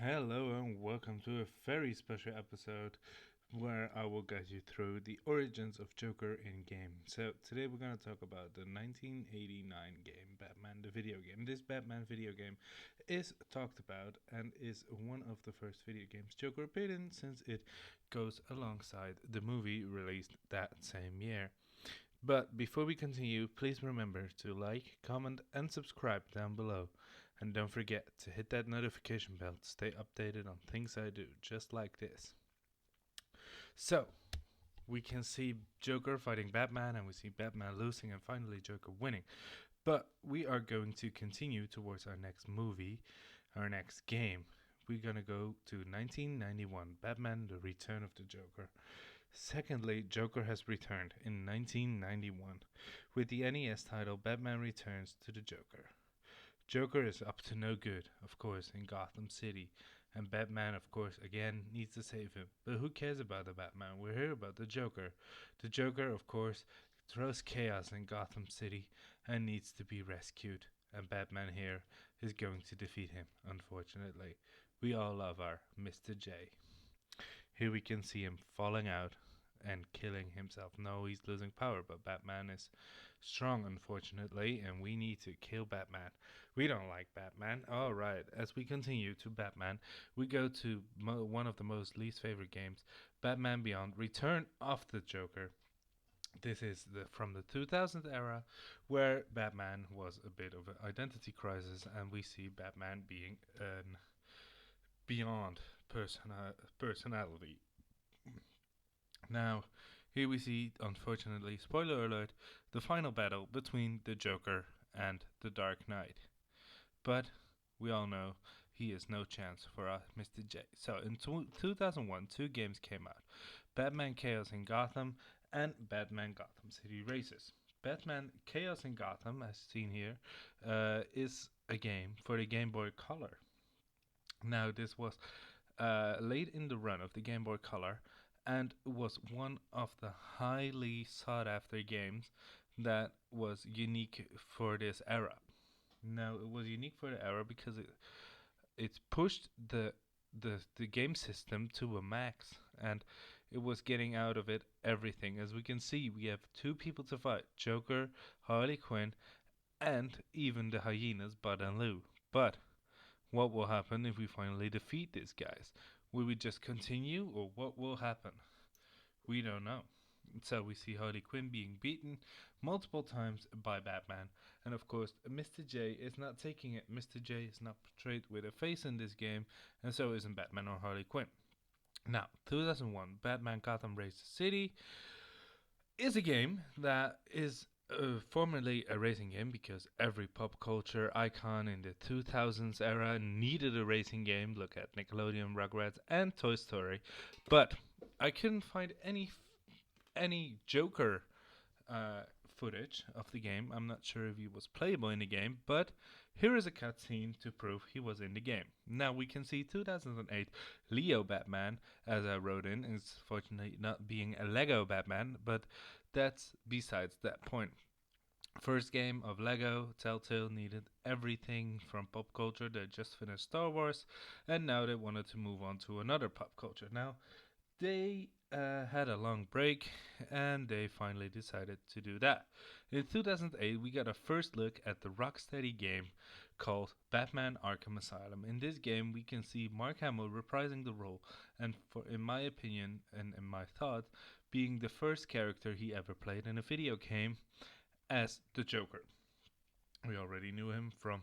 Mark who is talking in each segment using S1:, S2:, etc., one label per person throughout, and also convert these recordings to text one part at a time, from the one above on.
S1: Hello and welcome to a very special episode where I will guide you through the origins of Joker in game. So today we're going to talk about the 1989 game Batman the video game. This Batman video game is talked about and is one of the first video games Joker appeared in since it goes alongside the movie released that same year. But before we continue, please remember to like, comment, and subscribe down below. And don't forget to hit that notification bell to stay updated on things I do, just like this. So, we can see Joker fighting Batman, and we see Batman losing, and finally Joker winning. But we are going to continue towards our next movie, our next game. We're gonna go to 1991, Batman: The Return of the Joker. Secondly, Joker has returned in 1991 with the NES title Batman Returns to the Joker. Joker is up to no good, of course, in Gotham City, and Batman, of course, again needs to save him. But who cares about the Batman? We're here about the Joker. The Joker, of course, throws chaos in Gotham City and needs to be rescued. And Batman here is going to defeat him, unfortunately. We all love our Mr. J. Here we can see him falling out and killing himself. No, he's losing power, but Batman is strong, unfortunately, and we need to kill Batman. We don't like Batman. Alright, as we continue to Batman, we go to one of the most least favorite games, Batman Beyond Return of the Joker. This is from the 2000s era, where Batman was a bit of an identity crisis, and we see Batman being an beyond personality. Now, here we see, unfortunately, spoiler alert, the final battle between the Joker and the Dark Knight. But we all know he is no chance for Mr. J. So in 2001, two games came out: Batman Chaos in Gotham and Batman Gotham City Races. Batman Chaos in Gotham, as seen here, is a game for the Game Boy Color. Now, this was late in the run of the Game Boy Color and was one of the highly sought after games that was unique for this era. Now, it was unique for the era because it pushed the game system to a max, and it was getting out of it everything. As we can see, we have two people to fight: Joker, Harley Quinn, and even the hyenas, Bud and Lou. But what will happen if we finally defeat these guys? Will we just continue, or what will happen? We don't know. So we see Harley Quinn being beaten multiple times by Batman, and of course, Mr. J is not taking it. Mr. J is not portrayed with a face in this game, and so isn't Batman or Harley Quinn. Now, 2001, Batman Gotham Race City is a game that is formerly a racing game because every pop culture icon in the 2000s era needed a racing game. Look at Nickelodeon, Rugrats, and Toy Story. But I couldn't find any Joker footage of the game. I'm not sure if he was playable in the game, but here is a cutscene to prove he was in the game. Now we can see 2008 Leo Batman, as I wrote in, is fortunately not being a Lego Batman, but that's besides that point. First game of Lego, Telltale needed everything from pop culture. They just finished Star Wars, and now they wanted to move on to another pop culture. Now, they had a long break, and they finally decided to do that. In 2008, we got a first look at the Rocksteady game called Batman Arkham Asylum. In this game, we can see Mark Hamill reprising the role, and in my opinion and in my thought, being the first character he ever played in a video game as the Joker. We already knew him from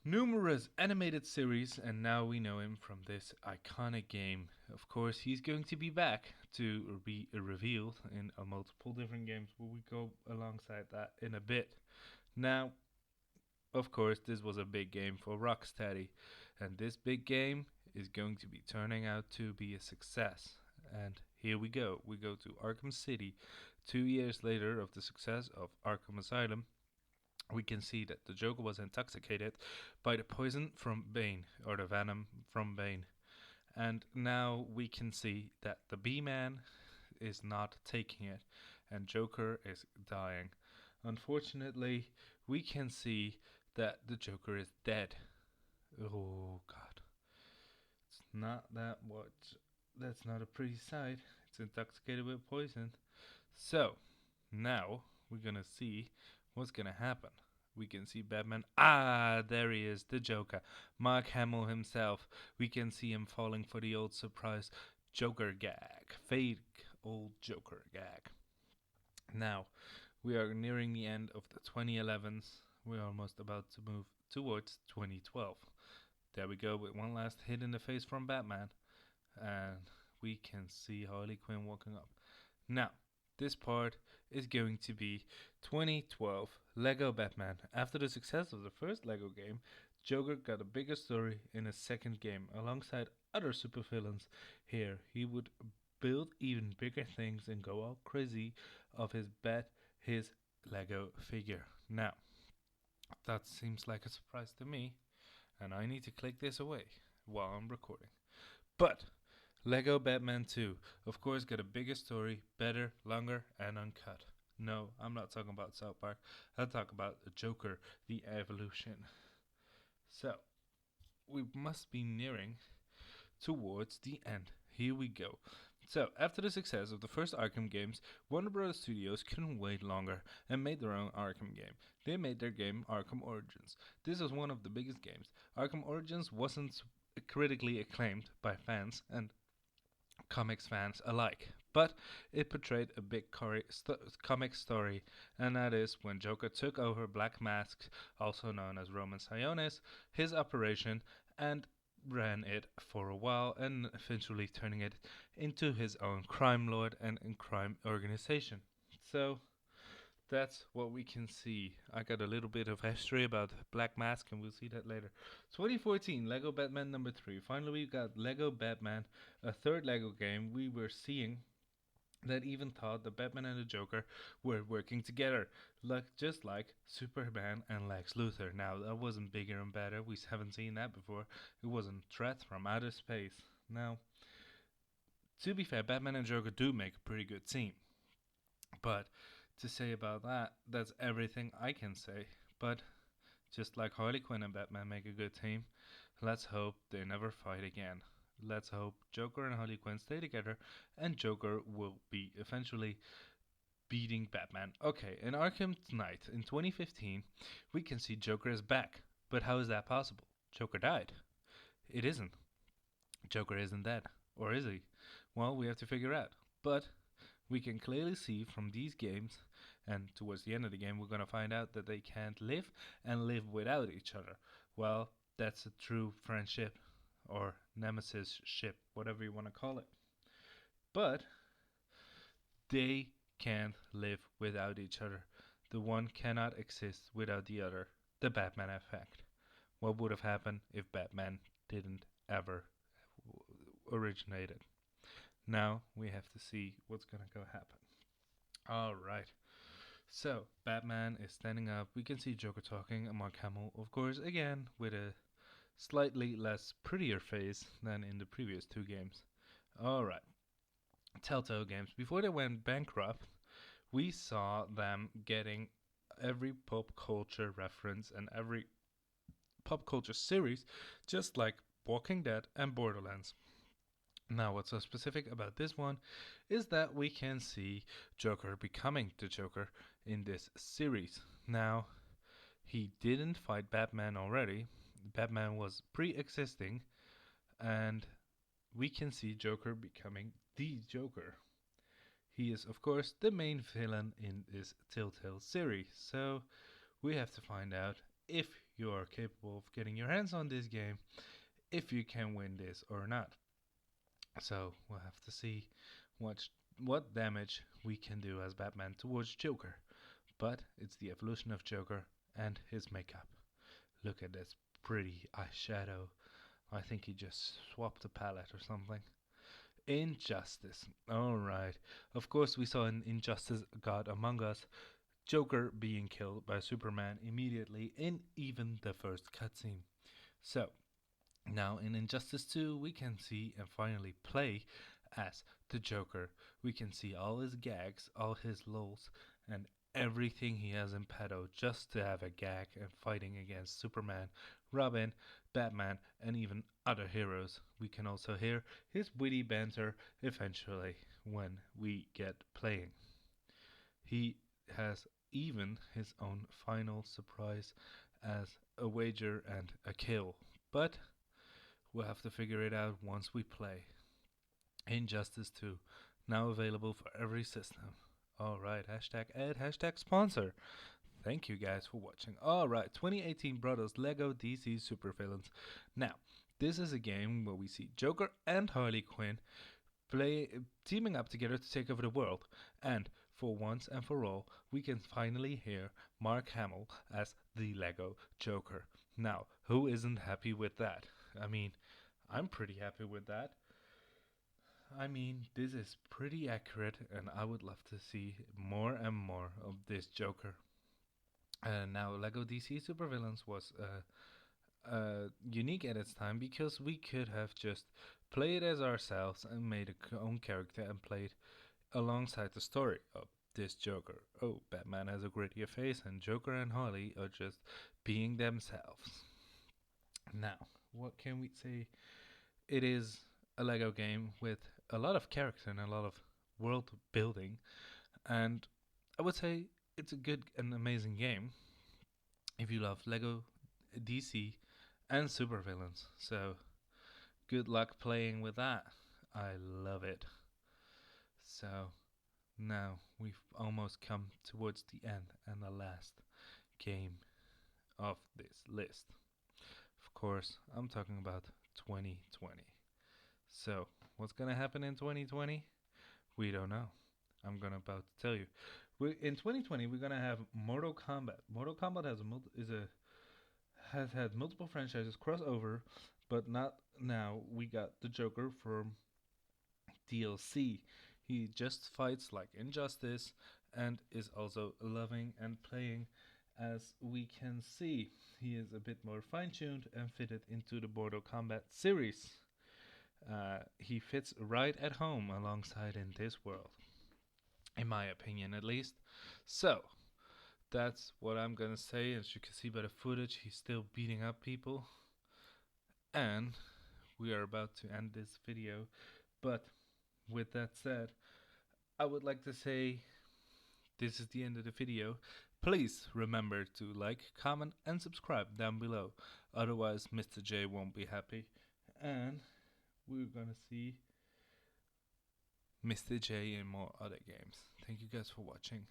S1: numerous animated series, and now we know him from this iconic game. Of course, he's going to be back to be revealed in multiple different games, but we go alongside that in a bit. Now, of course, this was a big game for Rocksteady, and this big game is going to be turning out to be a success. And here we go. We go to Arkham City 2 years later of the success of Arkham Asylum. We can see that the Joker was intoxicated by the poison from Bane, or the venom from Bane. And now we can see that the B-Man is not taking it, and Joker is dying. Unfortunately, we can see that the Joker is dead. Oh god. Not that what. That's not a pretty sight. It's intoxicated with poison. So, now we're gonna see what's gonna happen. We can see Batman. Ah, there he is, the Joker. Mark Hamill himself. We can see him falling for the old surprise Joker gag. Fake old Joker gag. Now, we are nearing the end of the 2011s. We're almost about to move towards 2012. There we go with one last hit in the face from Batman. And we can see Harley Quinn walking up. Now, this part is going to be 2012 Lego Batman. After the success of the first Lego game, Joker got a bigger story in a second game alongside other supervillains. Here, he would build even bigger things and go all crazy of his Lego figure. Now, that seems like a surprise to me, and I need to click this away while I'm recording. But Lego Batman 2, of course, got a bigger story, better, longer, and uncut. No, I'm not talking about South Park. I'll talk about the Joker, the evolution. So, we must be nearing towards the end. Here we go. So, after the success of the first Arkham games, Warner Bros. Studios couldn't wait longer and made their own Arkham game. They made their game Arkham Origins. This was one of the biggest games. Arkham Origins wasn't critically acclaimed by fans and comics fans alike, but it portrayed a big comic story, and that is when Joker took over Black Mask, also known as Roman Sionis, his operation, and ran it for a while, and eventually turning it into his own crime lord and crime organization. So that's what we can see. I got a little bit of history about Black Mask, and we'll see that later. 2014, Lego Batman number 3. Finally, we got Lego Batman, a third Lego game. We were seeing that even thought the Batman and the Joker were working together, just like Superman and Lex Luthor. Now, that wasn't bigger and better. We haven't seen that before. It wasn't threats from outer space. Now, to be fair, Batman and Joker do make a pretty good team. But to say about that, that's everything I can say. But just like Harley Quinn and Batman make a good team, let's hope they never fight again. Let's hope Joker and Harley Quinn stay together and Joker will be eventually beating Batman. Okay, in Arkham Knight in 2015, we can see Joker is back. But how is that possible? Joker died. It isn't. Joker isn't dead. Or is he? Well, we have to figure out. But we can clearly see from these games, and towards the end of the game, we're going to find out that they can't live and live without each other. Well, that's a true friendship or nemesis ship, whatever you want to call it. But they can't live without each other. The one cannot exist without the other. The Batman effect. What would have happened if Batman didn't ever originated? Now we have to see what's gonna go happen. Alright. So Batman is standing up. We can see Joker talking and Mark Hamill, of course, again with a slightly less prettier face than in the previous two games. Alright. Telltale Games. Before they went bankrupt, we saw them getting every pop culture reference and every pop culture series, just like Walking Dead and Borderlands. Now, what's so specific about this one is that we can see Joker becoming the Joker in this series. Now, he didn't fight Batman already. Batman was pre-existing, and we can see Joker becoming the Joker. He is, of course, the main villain in this Telltale series, so we have to find out if you are capable of getting your hands on this game, if you can win this or not. So we'll have to see what damage we can do as Batman towards Joker. But it's the evolution of Joker and his makeup. Look at this pretty eyeshadow. I think he just swapped a palette or something. Injustice. Alright. Of course, we saw in Injustice God Among Us Joker being killed by Superman immediately in even the first cutscene. So, now in Injustice 2, we can see and finally play as the Joker. We can see all his gags, all his lols, and everything he has in petto just to have a gag and fighting against Superman, Robin, Batman, and even other heroes. We can also hear his witty banter eventually when we get playing. He has even his own final surprise as a wager and a kill, but we'll have to figure it out once we play. Injustice 2, now available for every system. Alright, hashtag ad, hashtag sponsor. Thank you guys for watching. Alright, 2018 brought us Lego DC Supervillains. Now, this is a game where we see Joker and Harley Quinn teaming up together to take over the world. And for once and for all, we can finally hear Mark Hamill as the Lego Joker. Now, who isn't happy with that? I mean, I'm pretty happy with that. I mean, this is pretty accurate, and I would love to see more and more of this Joker. Now, Lego DC Supervillains was unique at its time because we could have just played as ourselves and made our own character and played alongside the story of this Joker. Oh, Batman has a grittier face, and Joker and Harley are just being themselves. Now, what can we say? It is a Lego game with a lot of character and a lot of world building, and I would say it's a good and amazing game if you love Lego DC and supervillains. So, good luck playing with that. I love it. So, now we've almost come towards the end and the last game of this list. Of course, I'm talking about 2020. So, what's gonna happen in 2020? We don't know. I'm gonna about to tell you. In 2020, we're gonna have Mortal Kombat. Mortal Kombat has had multiple franchises cross over, but not now. We got the Joker from DLC. He just fights like Injustice and is also loving and playing. As we can see, he is a bit more fine tuned and fitted into the Mortal Kombat series. He fits right at home alongside in this world, in my opinion at least. So, that's what I'm gonna say. As you can see by the footage, he's still beating up people. And we are about to end this video. But with that said, I would like to say this is the end of the video. Please remember to like, comment, and subscribe down below. Otherwise, Mr. J won't be happy. And we're gonna see Mr. J in more other games. Thank you guys for watching.